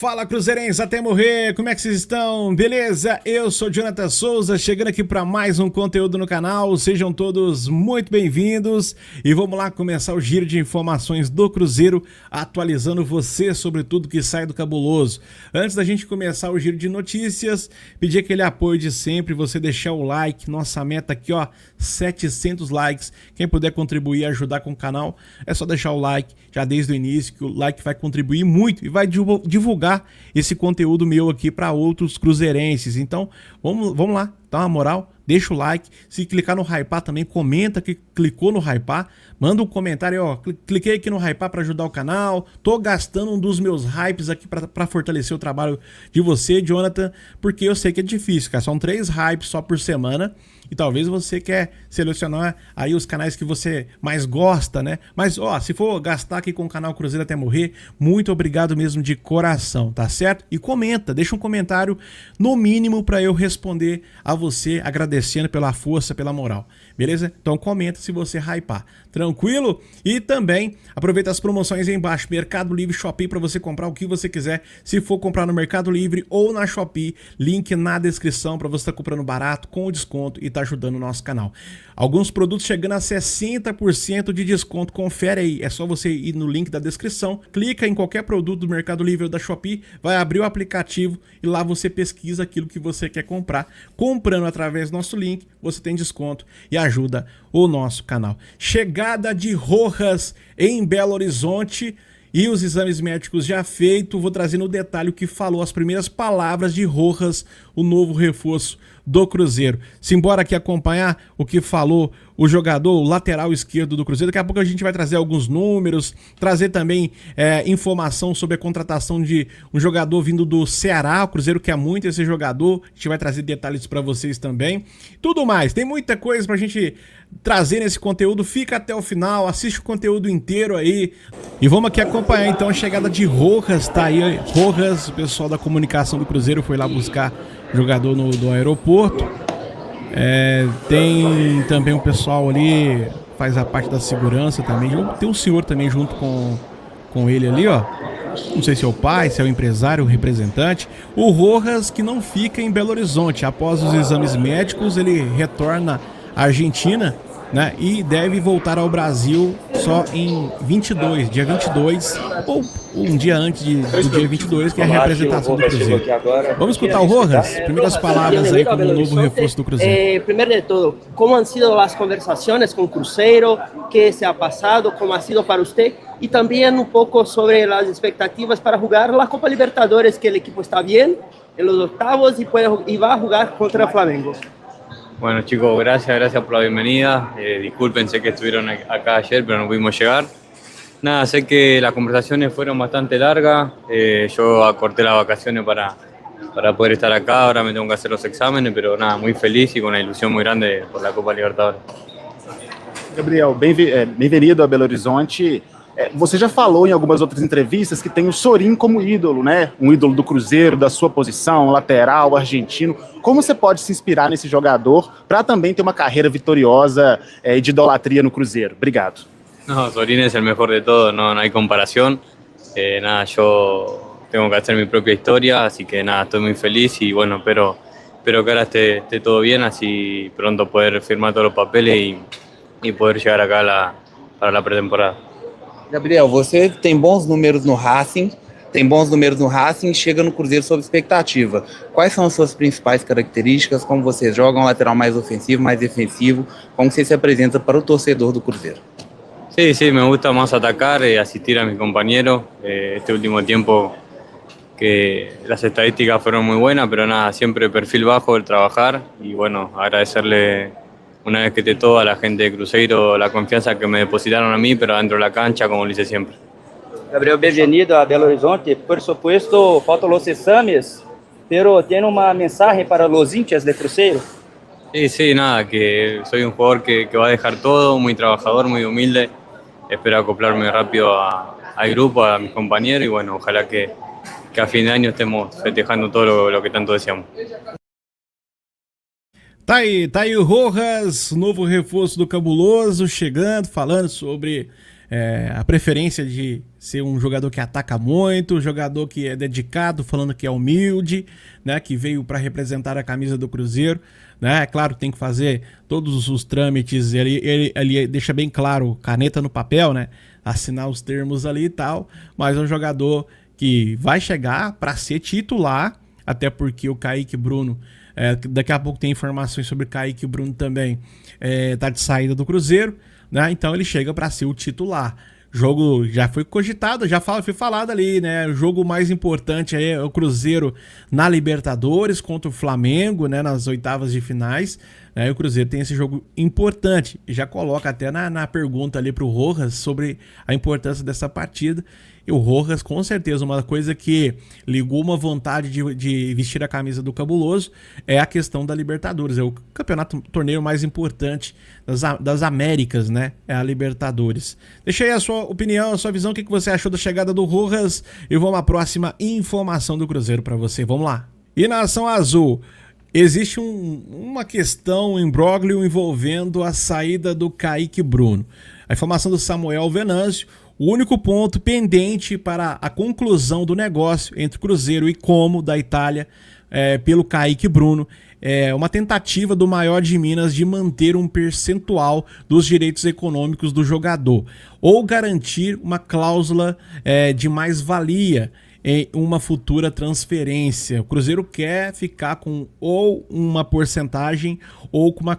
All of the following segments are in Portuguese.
Fala, Cruzeirense até morrer, como é que vocês estão? Beleza? Eu sou Jonathan Souza, chegando aqui para mais um conteúdo no canal, sejam todos muito bem-vindos e vamos lá começar o giro de informações do Cruzeiro, atualizando você sobre tudo que sai do cabuloso. Antes da gente começar o giro de notícias, pedir aquele apoio de sempre, você deixar o like, nossa meta aqui ó, 700 likes, quem puder contribuir e ajudar com o canal, é só deixar o like já desde o início, que o like vai contribuir muito e vai divulgar esse conteúdo meu aqui para outros cruzeirenses. Então, vamos lá, dá uma moral, deixa o like, se clicar no hypar também, comenta que clicou no hypar, manda um comentário, ó, cliquei aqui no hypar para ajudar o canal, tô gastando um dos meus hypes aqui para fortalecer o trabalho de você, Jonathan, porque eu sei que é difícil, cara, são 3 hypes só por semana, e talvez você quer selecionar aí os canais que você mais gosta, né? Mas, ó, se for gastar aqui com o canal Cruzeiro até morrer, muito obrigado mesmo de coração, tá certo? E comenta, deixa um comentário, no mínimo, para eu responder a você, agradecendo pela força, pela moral, beleza? Então comenta se você hypar, tranquilo? E também aproveita as promoções aí embaixo, Mercado Livre, Shopee, para você comprar o que você quiser, se for comprar no Mercado Livre ou na Shopee, link na descrição para você estar comprando barato, com desconto e tá ajudando o nosso canal. Alguns produtos chegando a 60% de desconto, confere aí, é só você ir no link da descrição, clica em qualquer produto do Mercado Livre ou da Shopee, vai abrir o aplicativo e lá você pesquisa aquilo que você quer comprar. Comprando através do nosso link, você tem desconto e ajuda o nosso canal. Chegada de Rojas em Belo Horizonte e os exames médicos já feitos, vou trazer no detalhe o que falou, as primeiras palavras de Rojas, o novo reforço do Cruzeiro. Simbora aqui acompanhar o que falou o jogador, o lateral esquerdo do Cruzeiro. Daqui a pouco a gente vai trazer alguns números, trazer também informação sobre a contratação de um jogador vindo do Ceará. O Cruzeiro quer muito esse jogador, a gente vai trazer detalhes para vocês também. Tudo mais, tem muita coisa pra gente trazer nesse conteúdo, fica até o final, assiste o conteúdo inteiro aí. E vamos aqui acompanhar então a chegada de Rojas, tá aí, Rojas, o pessoal da comunicação do Cruzeiro foi lá buscar jogador do aeroporto. Tem também um pessoal ali, faz a parte da segurança também, tem um senhor também junto com ele ali, ó. Não sei se é o pai, se é o empresário, o representante. O Rojas que não fica em Belo Horizonte, após os exames médicos ele retorna à Argentina, né, e deve voltar ao Brasil só em 22, dia 22, ou um dia antes do dia 22, que é a representação do Cruzeiro. Vamos escutar o Rojas? Primeiras palavras aí como novo reforço do Cruzeiro. Primeiro de todo, como han sido as conversações com o Cruzeiro, que se ha passado, como ha sido para você, e também um pouco sobre as expectativas para jogar a Copa Libertadores, que o equipo está bem, em los octavos y va a jugar contra Flamengo. Bueno chicos, gracias por la bienvenida. Disculpen, sé que estuvieron acá ayer, pero no pudimos llegar. Nada, sé que las conversaciones fueron bastante largas. Yo acorté las vacaciones para poder estar acá. Ahora me tengo que hacer los exámenes, pero nada, muy feliz y con una ilusión muy grande por la Copa Libertadores. Gabriel, bem-vindo a Belo Horizonte. Você já falou em algumas outras entrevistas que tem o Sorin como ídolo, né? Um ídolo do Cruzeiro, da sua posição, lateral, argentino. Como você pode se inspirar nesse jogador para também ter uma carreira vitoriosa e de idolatria no Cruzeiro? Obrigado. No, Sorin es el mejor de todos, no hay comparación. Nada, yo tengo que hacer mi propia historia, así que nada, estoy muy feliz y bueno, espero que ahora esté todo bien, así pronto poder firmar todos los papeles y poder llegar acá para la pretemporada. Gabriel, você tem bons números no Racing, chega no Cruzeiro sob expectativa. Quais são as suas principais características? Como você joga um lateral mais ofensivo, mais defensivo? Como você se apresenta para o torcedor do Cruzeiro? Sí, me gusta más atacar, asistir a mis compañeros. Este último tiempo que las estadísticas fueron muy buenas, pero nada, siempre perfil bajo, el trabajar y bueno, agradecerle una vez que esté toda la gente de Cruzeiro la confianza que me depositaron a mí, pero dentro de la cancha, como lo hice siempre. Gabriel, bem-vindo a Belo Horizonte. Por supuesto, faltam os exames, pero tiene una mensaje para los hinchas de Cruzeiro. Sí, nada, que soy un jugador que va a dejar todo, muy trabajador, muy humilde. Espero acoplarme rápido al grupo, a mis compañeros y bueno, ojalá que a fin de año estemos festejando todo lo que tanto deseamos. Tá aí o Rojas, novo reforço do Cabuloso, chegando, falando sobre a preferência de ser um jogador que ataca muito, um jogador que é dedicado, falando que é humilde, né, que veio para representar a camisa do Cruzeiro, né? É claro, tem que fazer todos os trâmites, ele deixa bem claro, caneta no papel, né, assinar os termos ali e tal, mas é um jogador que vai chegar para ser titular, até porque o Kaique Bruno, daqui a pouco tem informações sobre o Kaique Bruno também, tá de saída do Cruzeiro, né? Então ele chega para ser o titular. Jogo já foi cogitado, foi falado ali, né? O jogo mais importante aí é o Cruzeiro na Libertadores contra o Flamengo, né? Nas oitavas de finais. O Cruzeiro tem esse jogo importante. E já coloca até na pergunta ali pro Rojas sobre a importância dessa partida. E o Rojas, com certeza, uma coisa que ligou uma vontade de vestir a camisa do Cabuloso é a questão da Libertadores. É o torneio mais importante das Américas, né? É a Libertadores. Deixa aí a sua opinião, a sua visão, o que você achou da chegada do Rojas. E vamos à próxima informação do Cruzeiro para você. Vamos lá. E Nação Azul, existe uma questão, um imbróglio envolvendo a saída do Kaique Bruno. A informação do Samuel Venâncio. O único ponto pendente para a conclusão do negócio entre Cruzeiro e Como, da Itália, pelo Kaique Bruno, é uma tentativa do Maior de Minas de manter um percentual dos direitos econômicos do jogador, ou garantir uma cláusula de mais-valia em uma futura transferência. O Cruzeiro quer ficar com ou uma porcentagem ou com uma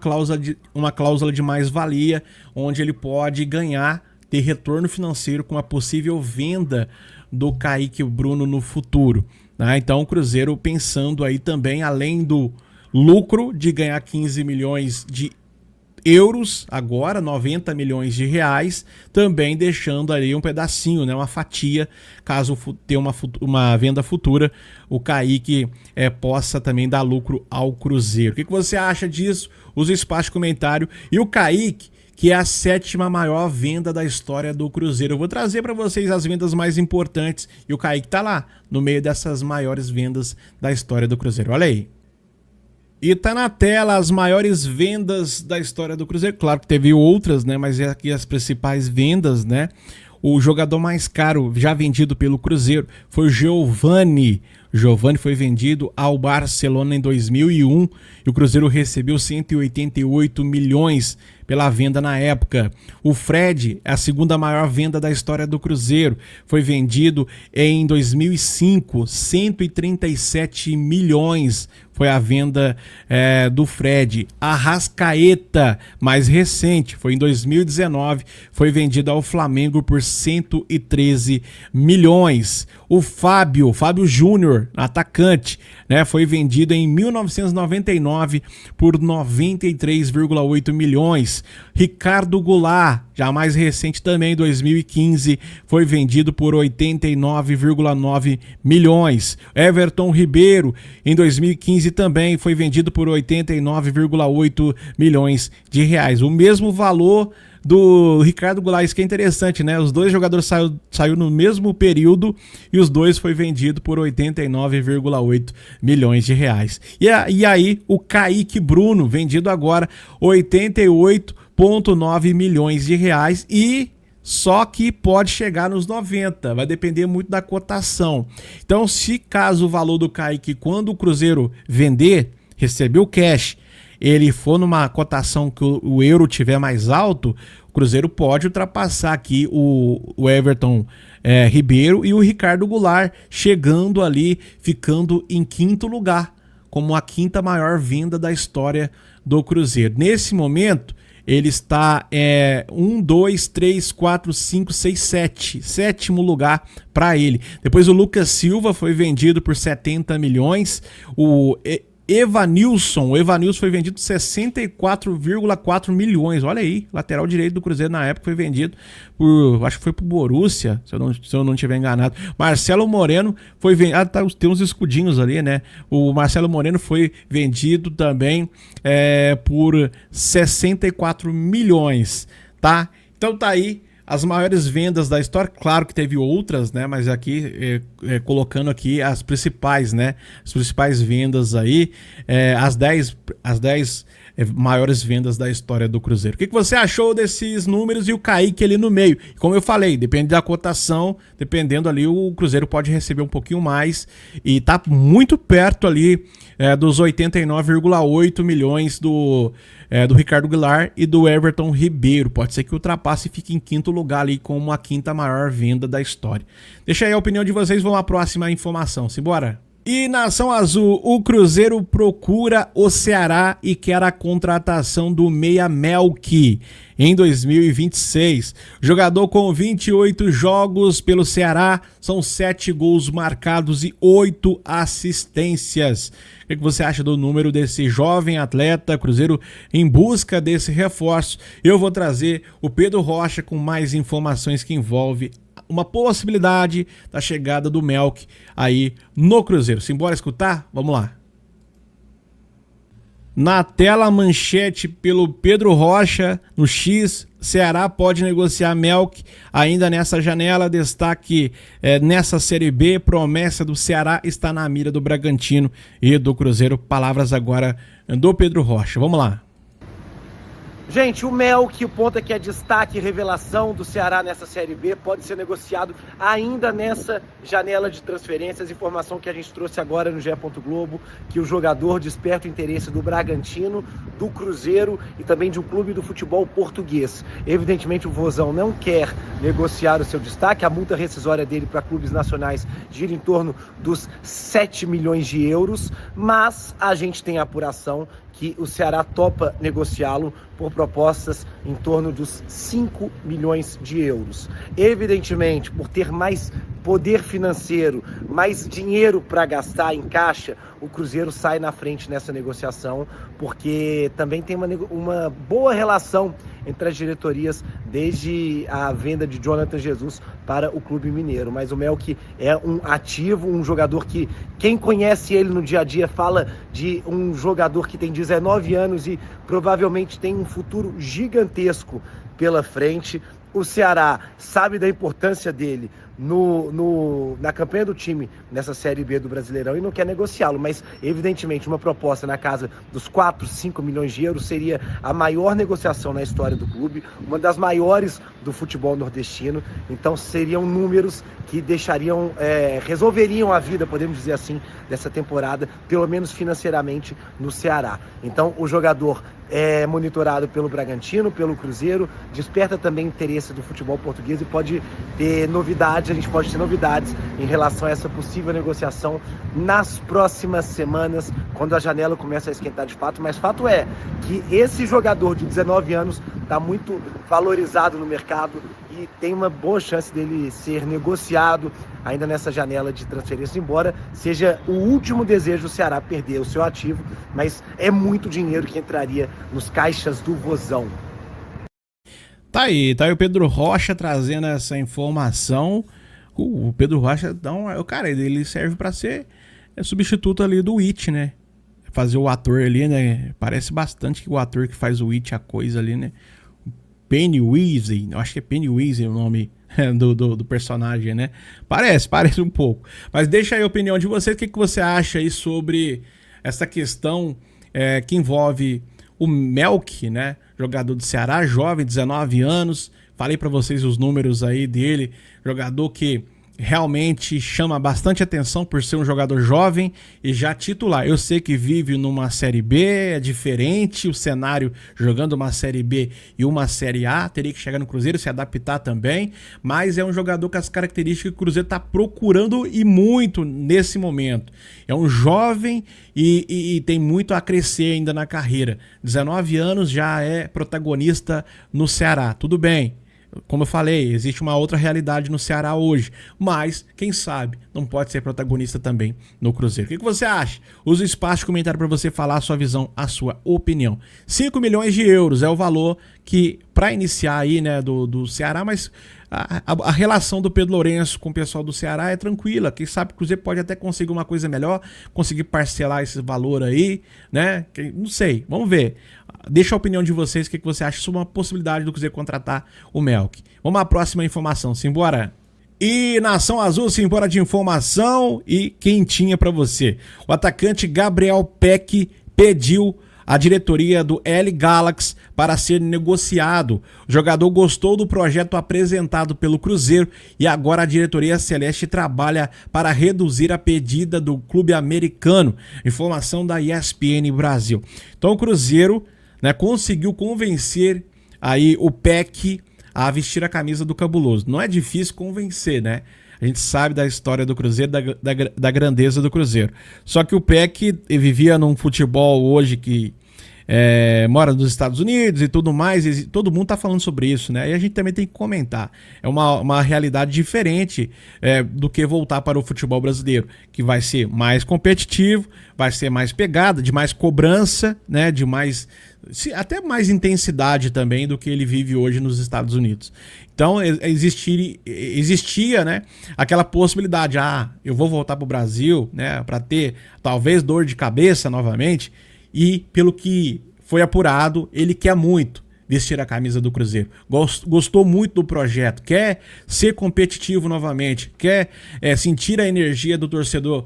cláusula de mais-valia, onde ele pode ganhar, ter retorno financeiro com a possível venda do Kaique Bruno no futuro, né? Então o Cruzeiro pensando aí também, além do lucro de ganhar 15 milhões de euros, agora 90 milhões de reais, também deixando ali um pedacinho, né, uma fatia, caso tenha uma venda futura, o Kaique possa também dar lucro ao Cruzeiro. O que você acha disso? Usa o espaço de comentário. E o Kaique, que é a 7ª maior venda da história do Cruzeiro. Eu vou trazer para vocês as vendas mais importantes e o Kaique tá lá, no meio dessas maiores vendas da história do Cruzeiro. Olha aí. E tá na tela as maiores vendas da história do Cruzeiro. Claro que teve outras, né? Mas é aqui as principais vendas, né? O jogador mais caro já vendido pelo Cruzeiro foi o Giovani. Giovani foi vendido ao Barcelona em 2001 e o Cruzeiro recebeu 188 milhões pela venda na época. O Fred é a 2ª maior venda da história do Cruzeiro. Foi vendido em 2005, 137 milhões foi a venda do Fred. A Arrascaeta, mais recente, foi em 2019, foi vendido ao Flamengo por 113 milhões. O Fábio Júnior, atacante, né, foi vendido em 1999 por 93,8 milhões. Ricardo Goulart, já mais recente também, 2015, foi vendido por 89,9 milhões. Everton Ribeiro, em 2015 também foi vendido por 89,8 milhões de reais. O mesmo valor do Ricardo Goulart, isso que é interessante, né? Os dois jogadores saiu no mesmo período e os dois foi vendido por 89,8 milhões de reais. E aí o Kaique Bruno, vendido agora 88,9 milhões de reais e só que pode chegar nos 90, vai depender muito da cotação. Então, se caso o valor do Kaique, quando o Cruzeiro vender, receber o cash, ele for numa cotação que o euro tiver mais alto, o Cruzeiro pode ultrapassar aqui o Everton Ribeiro e o Ricardo Goulart, chegando ali, ficando em 5º lugar, como a 5ª maior venda da história do Cruzeiro. Nesse momento, ele está 1, 2, 3, 4, 5, 6, 7. 7º lugar para ele. Depois o Lucas Silva foi vendido por 70 milhões. O Evanilson foi vendido por 64,4 milhões. Olha aí, lateral direito do Cruzeiro na época foi vendido por, acho que foi pro Borussia, se eu não estiver enganado. Marcelo Moreno foi vendido, tem uns escudinhos ali, né? O Marcelo Moreno foi vendido também por 64 milhões, tá? Então tá aí as maiores vendas da história. Claro que teve outras, né? Mas aqui, colocando aqui as principais, né? As principais vendas aí, as 10 maiores vendas da história do Cruzeiro. O que você achou desses números e o Kaique ali no meio? Como eu falei, depende da cotação, dependendo ali, o Cruzeiro pode receber um pouquinho mais e tá muito perto ali dos 89,8 milhões do Ricardo Goulart e do Everton Ribeiro. Pode ser que ultrapasse e fique em quinto lugar ali como a quinta maior venda da história. Deixa aí a opinião de vocês, vamos à próxima informação. Simbora! E Nação Azul, o Cruzeiro procura o Ceará e quer a contratação do meia Melk em 2026. Jogador com 28 jogos pelo Ceará, são 7 gols marcados e 8 assistências. O que você acha do número desse jovem atleta? Cruzeiro em busca desse reforço. Eu vou trazer o Pedro Rocha com mais informações que envolve uma possibilidade da chegada do Melk aí no Cruzeiro. Simbora escutar? Vamos lá. Na tela, manchete pelo Pedro Rocha, no X, Ceará pode negociar Melk ainda nessa janela. Destaque nessa Série B, promessa do Ceará está na mira do Bragantino e do Cruzeiro. Palavras agora do Pedro Rocha. Vamos lá. Gente, o Melk, o ponto é que é destaque e revelação do Ceará nessa Série B, pode ser negociado ainda nessa janela de transferências. Informação que a gente trouxe agora no GE. Globo, que o jogador desperta o interesse do Bragantino, do Cruzeiro e também de um clube do futebol português. Evidentemente o Vozão não quer negociar o seu destaque, a multa rescisória dele para clubes nacionais gira em torno dos 7 milhões de euros, mas a gente tem a apuração que o Ceará topa negociá-lo por propostas em torno dos 5 milhões de euros. Evidentemente, por ter mais poder financeiro, mais dinheiro para gastar em caixa, o Cruzeiro sai na frente nessa negociação, porque também tem uma boa relação entre as diretorias desde a venda de Jonathan Jesus para o Clube Mineiro. Mas o Melk é um ativo, um jogador que quem conhece ele no dia a dia fala de um jogador que tem 19 anos e provavelmente tem um futuro gigantesco pela frente. O Ceará sabe da importância dele na campanha do time nessa Série B do Brasileirão e não quer negociá-lo, mas evidentemente uma proposta na casa dos 4, 5 milhões de euros seria a maior negociação na história do clube, uma das maiores do futebol nordestino. Então seriam números que resolveriam a vida, podemos dizer assim, dessa temporada, pelo menos financeiramente, no Ceará. Então o jogador é monitorado pelo Bragantino, pelo Cruzeiro, desperta também interesse do futebol português e pode ter novidades, a gente pode ter novidades em relação a essa possível negociação nas próximas semanas, quando a janela começa a esquentar de fato. Mas fato é que esse jogador de 19 anos está muito valorizado no mercado e tem uma boa chance dele ser negociado ainda nessa janela de transferência, embora seja o último desejo do Ceará perder o seu ativo, mas é muito dinheiro que entraria nos caixas do Vozão. Tá aí o Pedro Rocha trazendo essa informação. O Pedro Rocha, então, cara, ele serve pra ser substituto ali do It, né? Fazer o ator ali, né? Parece bastante que o ator que faz o It, a coisa ali, né? Pennywise, eu acho que é Pennywise o nome do personagem, né? Parece um pouco. Mas deixa aí a opinião de você, o que você acha aí sobre essa questão que envolve o Melk, né? Jogador do Ceará, jovem, 19 anos. Falei pra vocês os números aí dele. Jogador que realmente chama bastante atenção por ser um jogador jovem e já titular. Eu sei que vive numa Série B, é diferente o cenário jogando uma Série B e uma Série A, teria que chegar no Cruzeiro, se adaptar também, mas é um jogador com as características que o Cruzeiro está procurando e muito nesse momento. É um jovem e tem muito a crescer ainda na carreira. 19 anos, já é protagonista no Ceará, tudo bem. Como eu falei, existe uma outra realidade no Ceará hoje, mas, quem sabe, não pode ser protagonista também no Cruzeiro. O que você acha? Usa o espaço de comentário para você falar a sua visão, a sua opinião. 5 milhões de euros é o valor que, para iniciar aí, né, do Ceará, mas a relação do Pedro Lourenço com o pessoal do Ceará é tranquila. Quem sabe o Cruzeiro pode até conseguir uma coisa melhor, conseguir parcelar esse valor aí, né? Não sei, vamos ver. Deixa a opinião de vocês, o que você acha sobre uma possibilidade do Cruzeiro contratar o Melk. Vamos à próxima informação, simbora. E Nação Azul, simbora de informação e quentinha para você. O atacante Gabriel Peck pediu a diretoria do L Galaxy para ser negociado. O jogador gostou do projeto apresentado pelo Cruzeiro e agora a diretoria celeste trabalha para reduzir a pedida do clube americano. Informação da ESPN Brasil. Então o Cruzeiro, né, conseguiu convencer aí o PEC a vestir a camisa do Cabuloso. Não é difícil convencer, né? A gente sabe da história do Cruzeiro, da grandeza do Cruzeiro. Só que o PEC vivia num futebol hoje que mora nos Estados Unidos e tudo mais, e todo mundo tá falando sobre isso, né? E a gente também tem que comentar. É uma realidade diferente do que voltar para o futebol brasileiro, que vai ser mais competitivo, vai ser mais pegada, de mais cobrança, né? De mais... até mais intensidade também do que ele vive hoje nos Estados Unidos. Então existia, né, aquela possibilidade, eu vou voltar para o Brasil, né, para ter talvez dor de cabeça novamente, e pelo que foi apurado, ele quer muito vestir a camisa do Cruzeiro. Gostou muito do projeto, quer ser competitivo novamente, quer sentir a energia do torcedor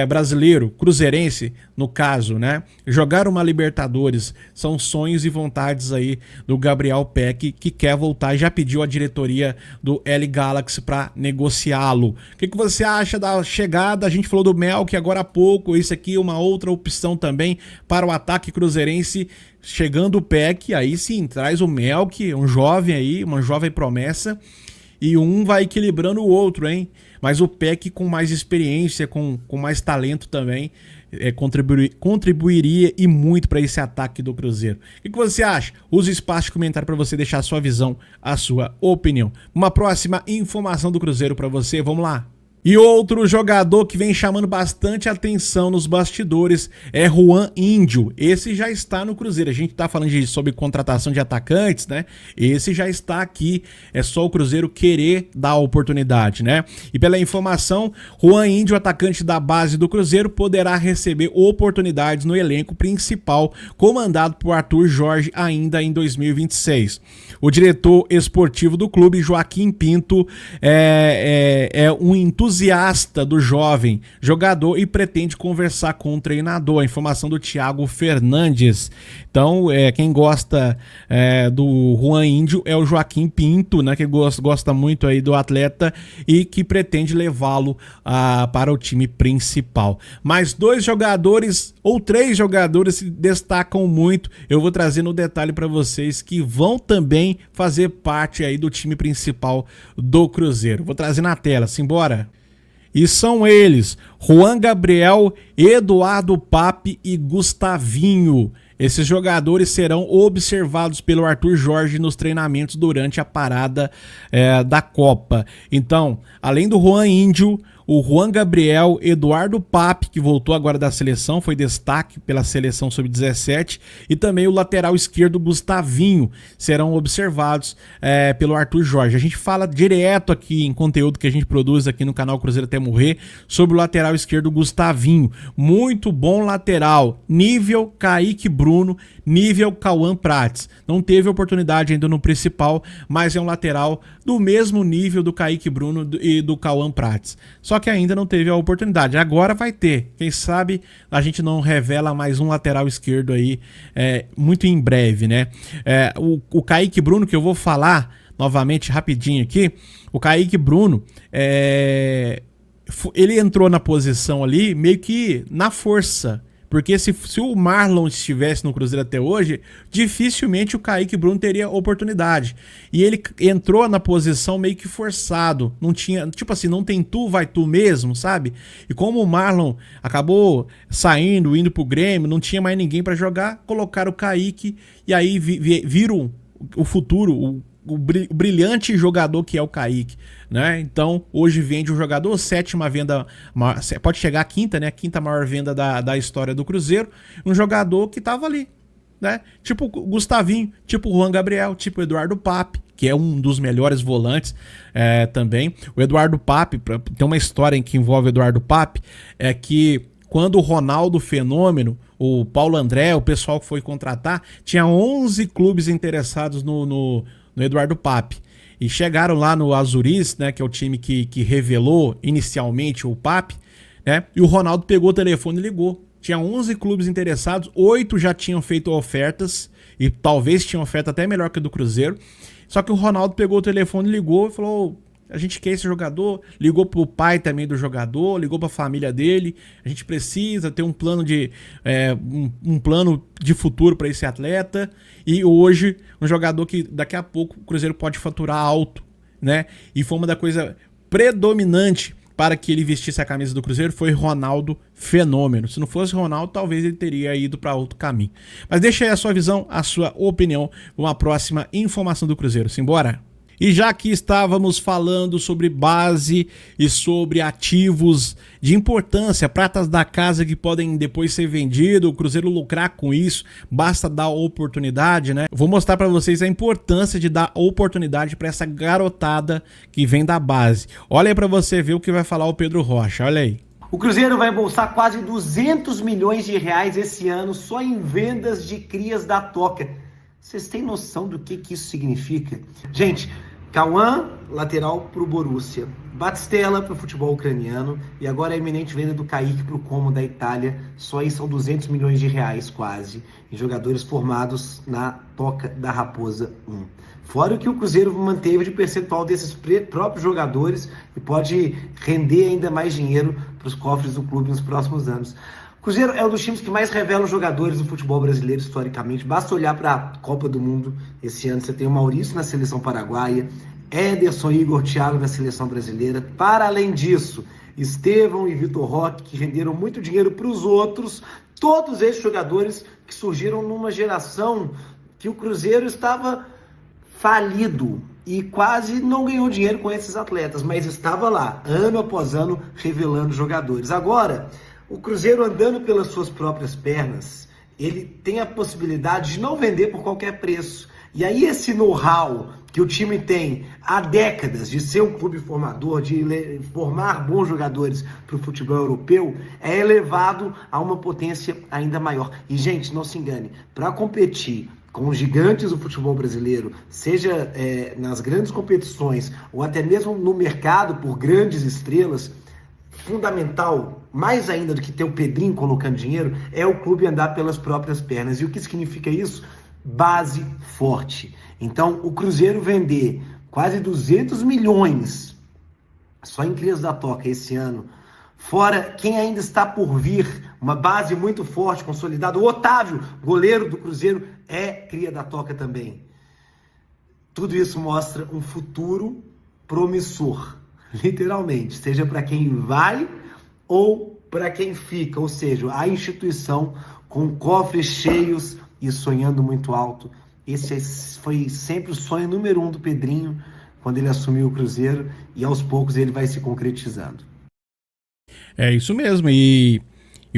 brasileiro, cruzeirense, no caso, né? Jogar uma Libertadores, são sonhos e vontades aí do Gabriel Peck, que quer voltar e já pediu a diretoria do L Galaxy para negociá-lo. O que você acha da chegada? A gente falou do Melk agora há pouco, isso aqui é uma outra opção também para o ataque cruzeirense. Chegando o PEC, aí sim, traz o Melk, um jovem aí, uma jovem promessa, e um vai equilibrando o outro, hein? Mas o PEC com mais experiência, com mais talento também, contribuiria e muito para esse ataque do Cruzeiro. O que você acha? Use o espaço de comentário para você deixar a sua visão, a sua opinião. Uma próxima informação do Cruzeiro para você, vamos lá. E outro jogador que vem chamando bastante atenção nos bastidores é Juan Índio. Esse já está no Cruzeiro. A gente está falando sobre contratação de atacantes, né? Esse já está aqui. É só o Cruzeiro querer dar a oportunidade, né? E pela informação, Juan Índio, atacante da base do Cruzeiro, poderá receber oportunidades no elenco principal, comandado por Arthur Jorge, ainda em 2026. O diretor esportivo do clube, Joaquim Pinto, é um entusiasta do jovem jogador e pretende conversar com o treinador. A informação do Thiago Fernandes. Então, quem gosta do Juan Índio é o Joaquim Pinto, né, que gosta muito aí do atleta e que pretende levá-lo para o time principal. Mais 2 jogadores ou 3 jogadores se destacam muito. Eu vou trazer no detalhe para vocês que vão também fazer parte aí do time principal do Cruzeiro. Vou trazer na tela, simbora. E são eles, Juan Gabriel, Eduardo Pape e Gustavinho. Esses jogadores serão observados pelo Arthur Jorge nos treinamentos durante a parada da Copa. Então, além do Juan Índio, o Juan Gabriel, Eduardo Pape, que voltou agora da seleção, foi destaque pela seleção sub-17, e também o lateral esquerdo Gustavinho serão observados pelo Arthur Jorge. A gente fala direto aqui em conteúdo que a gente produz aqui no canal Cruzeiro Até Morrer sobre o lateral esquerdo Gustavinho. Muito bom lateral, nível Kaique Bruno, nível Cauã Prates. Não teve oportunidade ainda no principal, mas é um lateral do mesmo nível do Kaique Bruno e do Cauã Prates. Só que ainda não teve a oportunidade. Agora vai ter. Quem sabe a gente não revela mais um lateral esquerdo aí muito em breve, né? O Kaique Bruno, que eu vou falar novamente rapidinho aqui. O Kaique Bruno, ele entrou na posição ali meio que na força. Porque se o Marlon estivesse no Cruzeiro até hoje, dificilmente o Kaique Bruno teria oportunidade. E ele entrou na posição meio que forçado. Não tinha, tipo assim, não tem tu, vai tu mesmo, sabe? E como o Marlon acabou saindo, indo pro Grêmio, não tinha mais ninguém para jogar, colocaram o Kaique e aí viram o futuro, o brilhante jogador que é o Kaique, né? Então, hoje vende o jogador, 7ª venda, pode chegar a 5ª, né? A 5ª maior venda da história do Cruzeiro. Um jogador que tava ali, né? Tipo o Gustavinho, tipo o Juan Gabriel, tipo o Eduardo Pape, que é um dos melhores volantes também. O Eduardo Pape, tem uma história em que envolve o Eduardo Pape, é que quando o Ronaldo Fenômeno, o Paulo André, o pessoal que foi contratar, tinha 11 clubes interessados no Eduardo Pape. E chegaram lá no Azuris, né, que é o time que revelou inicialmente o Pape, né, e o Ronaldo pegou o telefone e ligou tinha 11 clubes interessados, 8 já tinham feito ofertas, e talvez tinham oferta até melhor que a do Cruzeiro. Só que o Ronaldo pegou o telefone, ligou e falou: a gente quer esse jogador, ligou pro pai também do jogador, ligou pra família dele, a gente precisa ter um plano um plano de futuro para esse atleta, e hoje um jogador que daqui a pouco o Cruzeiro pode faturar alto, né? E foi uma da coisa predominante para que ele vestisse a camisa do Cruzeiro foi Ronaldo Fenômeno. Se não fosse Ronaldo, talvez ele teria ido para outro caminho. Mas deixa aí a sua visão, a sua opinião, uma próxima informação do Cruzeiro. Simbora? E já que estávamos falando sobre base e sobre ativos de importância, pratas da casa que podem depois ser vendidos, o Cruzeiro lucrar com isso, basta dar oportunidade, né? Vou mostrar para vocês a importância de dar oportunidade para essa garotada que vem da base. Olha aí para você ver o que vai falar o Pedro Rocha, olha aí. O Cruzeiro vai embolsar quase 200 milhões de reais esse ano só em vendas de crias da Toca. Vocês têm noção do que isso significa? Gente, Cauã, lateral para o Borussia, Batistella para o futebol ucraniano e agora a iminente venda do Kaique para o Como da Itália. Só aí são 200 milhões de reais quase em jogadores formados na Toca da Raposa 1. Fora o que o Cruzeiro manteve de percentual desses próprios jogadores e pode render ainda mais dinheiro para os cofres do clube nos próximos anos. O Cruzeiro é um dos times que mais revelam jogadores do futebol brasileiro historicamente. Basta olhar para a Copa do Mundo esse ano. Você tem o Maurício na seleção paraguaia, Ederson e Igor Thiago na seleção brasileira. Para além disso, Estevão e Vitor Roque, que renderam muito dinheiro para os outros. Todos esses jogadores que surgiram numa geração que o Cruzeiro estava falido e quase não ganhou dinheiro com esses atletas, mas estava lá, ano após ano, revelando jogadores. Agora, o Cruzeiro andando pelas suas próprias pernas, ele tem a possibilidade de não vender por qualquer preço. E aí esse know-how que o time tem há décadas de ser um clube formador, de formar bons jogadores para o futebol europeu, é elevado a uma potência ainda maior. E, gente, não se engane, para competir com os gigantes do futebol brasileiro, seja nas grandes competições ou até mesmo no mercado por grandes estrelas, fundamental, mais ainda do que ter o Pedrinho colocando dinheiro, é o clube andar pelas próprias pernas. E o que significa isso? Base forte. Então, o Cruzeiro vender quase 200 milhões só em crias da Toca esse ano, fora quem ainda está por vir, uma base muito forte, consolidada. O Otávio, goleiro do Cruzeiro, é cria da Toca também. Tudo isso mostra um futuro promissor, literalmente, seja para quem vai ou para quem fica, ou seja, a instituição com cofres cheios e sonhando muito alto. Esse foi sempre o sonho número 1 do Pedrinho quando ele assumiu o Cruzeiro e aos poucos ele vai se concretizando. É isso mesmo, e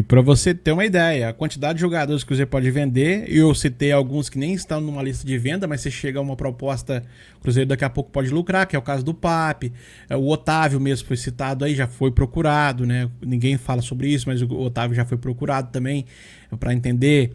para você ter uma ideia, a quantidade de jogadores que você pode vender, eu citei alguns que nem estão numa lista de venda, mas se chega a uma proposta, o Cruzeiro daqui a pouco pode lucrar, que é o caso do Pape, o Otávio mesmo foi citado aí, já foi procurado, né? Ninguém fala sobre isso, mas o Otávio já foi procurado também, para entender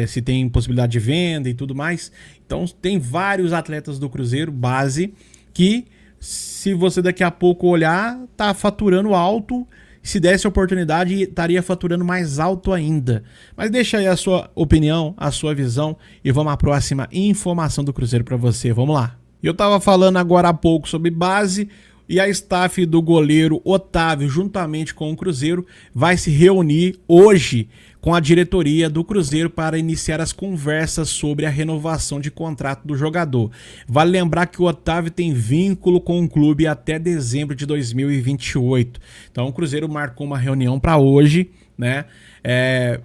se tem possibilidade de venda e tudo mais. Então tem vários atletas do Cruzeiro, base, que se você daqui a pouco olhar, tá faturando alto. Se desse oportunidade, estaria faturando mais alto ainda. Mas deixa aí a sua opinião, a sua visão e vamos à próxima informação do Cruzeiro para você. Vamos lá. Eu estava falando agora há pouco sobre base e a staff do goleiro Otávio, juntamente com o Cruzeiro, vai se reunir hoje com a diretoria do Cruzeiro para iniciar as conversas sobre a renovação de contrato do jogador. Vale lembrar que o Otávio tem vínculo com o clube até dezembro de 2028. Então o Cruzeiro marcou uma reunião para hoje, né,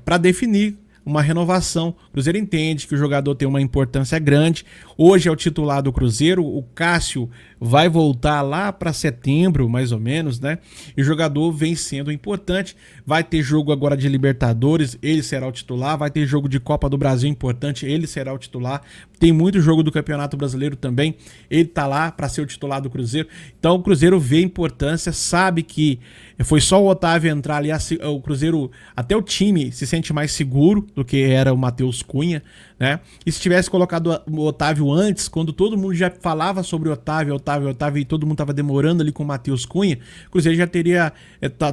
para definir uma renovação. O Cruzeiro entende que o jogador tem uma importância grande. Hoje é o titular do Cruzeiro, o Cássio vai voltar lá para setembro, mais ou menos, né? E o jogador vem sendo importante. Vai ter jogo agora de Libertadores, ele será o titular. Vai ter jogo de Copa do Brasil importante, ele será o titular. Tem muito jogo do Campeonato Brasileiro também, ele tá lá para ser o titular do Cruzeiro. Então o Cruzeiro vê a importância, sabe que foi só o Otávio entrar ali, o Cruzeiro, até o time se sente mais seguro do que era o Matheus Cunha, né? E se tivesse colocado o Otávio antes, quando todo mundo já falava sobre o Otávio Otávio e todo mundo tava demorando ali com o Matheus Cunha, o Cruzeiro já teria,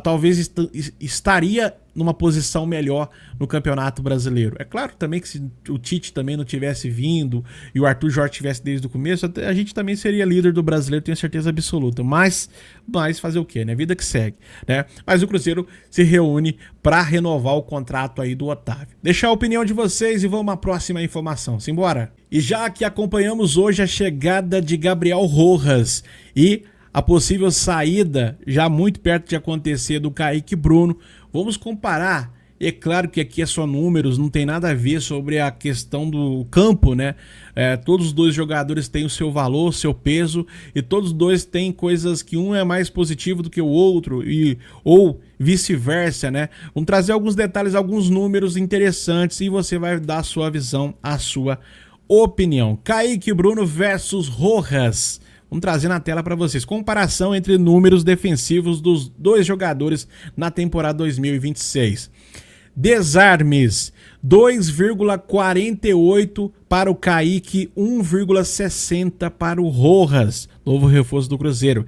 talvez estaria numa posição melhor no Campeonato Brasileiro. É claro também que se o Tite também não tivesse vindo e o Arthur Jorge tivesse desde o começo, a gente também seria líder do Brasileiro, tenho certeza absoluta. Mas fazer o quê, né? Vida que segue, né? Mas o Cruzeiro se reúne para renovar o contrato aí do Otávio. Deixar a opinião de vocês e vamos à próxima informação. Simbora! E já que acompanhamos hoje a chegada de Gabriel Rojas e a possível saída, já muito perto de acontecer, do Kaique Bruno, vamos comparar. É claro que aqui é só números, não tem nada a ver sobre a questão do campo, né? Todos os dois jogadores têm o seu valor, o seu peso, e todos os dois têm coisas que um é mais positivo do que o outro, ou vice-versa, né? Vamos trazer alguns detalhes, alguns números interessantes e você vai dar a sua visão, a sua opinião. Kaique Bruno versus Rojas. Vamos trazer na tela para vocês. Comparação entre números defensivos dos dois jogadores na temporada 2026. Desarmes, 2,48 para o Kaique, 1,60 para o Rojas, novo reforço do Cruzeiro.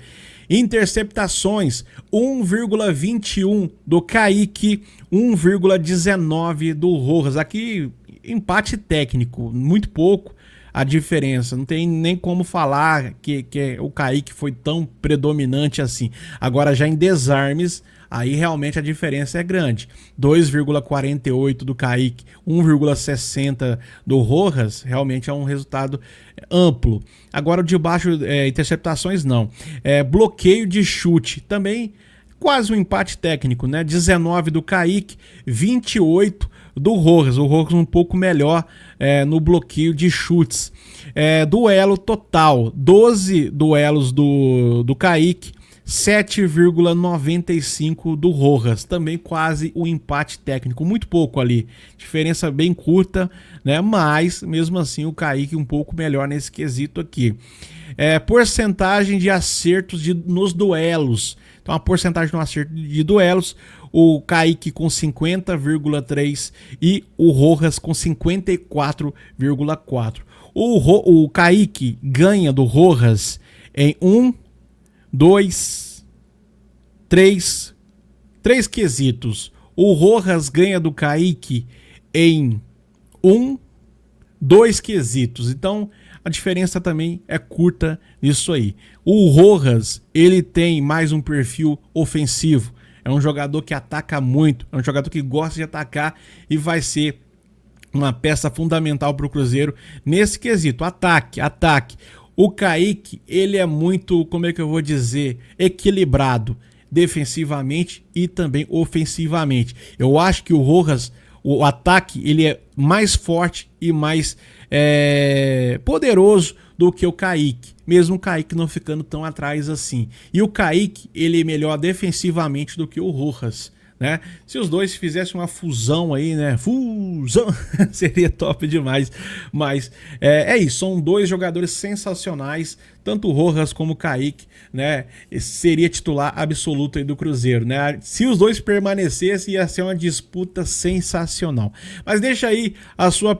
Interceptações, 1,21 do Kaique, 1,19 do Rojas. Aqui, empate técnico, muito pouco a diferença, não tem nem como falar que o Kaique foi tão predominante assim. Agora já em desarmes, aí realmente a diferença é grande. 2,48 do Kaique, 1,60 do Rojas, realmente é um resultado amplo. Agora o de baixo, interceptações não. Bloqueio de chute, também quase um empate técnico, né? 19 do Kaique, 28 do Rojas. O Rojas um pouco melhor no bloqueio de chutes. Duelo total, 12 duelos do Kaique, 7,95 do Rojas. Também quase um empate técnico, muito pouco ali. Diferença bem curta, né? Mas mesmo assim o Kaique um pouco melhor nesse quesito aqui. Porcentagem de acertos nos duelos. Então a porcentagem no acerto de duelos, o Kaique com 50,3 e o Rojas com 54,4. O Kaique ganha do Rojas em 3 quesitos. O Rojas ganha do Kaique em 2 quesitos. Então a diferença também é curta nisso aí. O Rojas, ele tem mais um perfil ofensivo. É um jogador que ataca muito, é um jogador que gosta de atacar e vai ser uma peça fundamental para o Cruzeiro nesse quesito, ataque. O Kaique, ele é muito, como é que eu vou dizer, equilibrado defensivamente e também ofensivamente. Eu acho que o Rojas, o ataque, ele é mais forte e mais poderoso do que o Kaique, mesmo o Kaique não ficando tão atrás assim. E o Kaique, ele é melhor defensivamente do que o Rojas, né? Se os dois fizessem uma fusão aí, né? Fusão! Seria top demais. Mas é isso, são dois jogadores sensacionais, tanto o Rojas como o Kaique, né? Seria titular absoluto aí do Cruzeiro, né? Se os dois permanecessem, ia ser uma disputa sensacional. Mas deixa aí a sua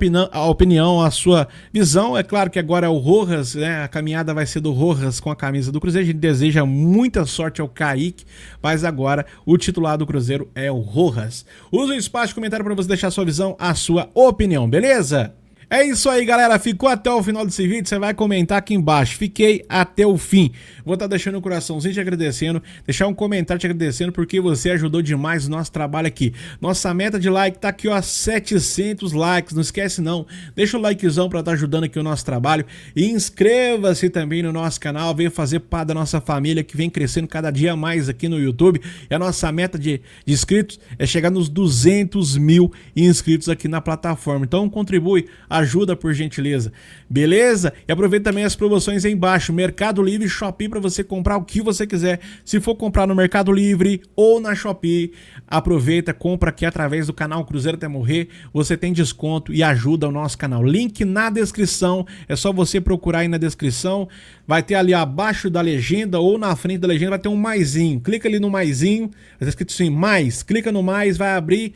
opinião, a sua visão. É claro que agora é o Rojas, né? A caminhada vai ser do Rojas com a camisa do Cruzeiro. A gente deseja muita sorte ao Kaique, mas agora o titular do Cruzeiro é o Rojas. Usa o espaço de comentário para você deixar a sua visão, a sua opinião, beleza? É isso aí, galera. Ficou até o final desse vídeo? Você vai comentar aqui embaixo. Fiquei até o fim. Vou estar deixando um coraçãozinho te agradecendo, deixar um comentário te agradecendo porque você ajudou demais o nosso trabalho aqui. Nossa meta de like tá aqui, ó, 700 likes. Não esquece não. Deixa o likezão para estar ajudando aqui o nosso trabalho e inscreva-se também no nosso canal. Venha fazer parte da nossa família que vem crescendo cada dia mais aqui no YouTube. E a nossa meta de inscritos é chegar nos 200 mil inscritos aqui na plataforma. Então contribui, ajuda por gentileza, beleza? E aproveita também as promoções aí embaixo, Mercado Livre e Shopee, para você comprar o que você quiser. Se for comprar no Mercado Livre ou na Shopee, aproveita, compra aqui através do canal Cruzeiro Até Morrer, você tem desconto e ajuda o nosso canal. Link na descrição, é só você procurar aí na descrição, vai ter ali abaixo da legenda ou na frente da legenda vai ter um maisinho. Clica ali no maisinho, vai estar escrito assim, mais. Clica no mais, vai abrir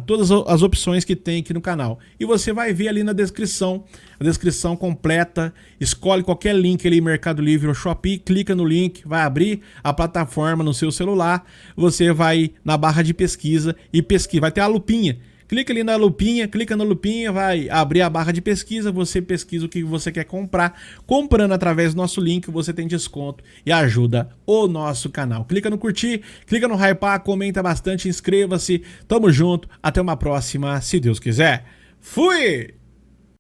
todas as opções que tem aqui no canal. E você vai ver ali na descrição, a descrição completa. Escolhe qualquer link ali, Mercado Livre ou Shopee, clica no link, vai abrir a plataforma no seu celular. Você vai na barra de pesquisa e pesquisa, vai ter a lupinha. Clica ali na lupinha, clica na lupinha, vai abrir a barra de pesquisa, você pesquisa o que você quer comprar. Comprando através do nosso link, você tem desconto e ajuda o nosso canal. Clica no curtir, clica no hypar, comenta bastante, inscreva-se. Tamo junto, até uma próxima, se Deus quiser. Fui!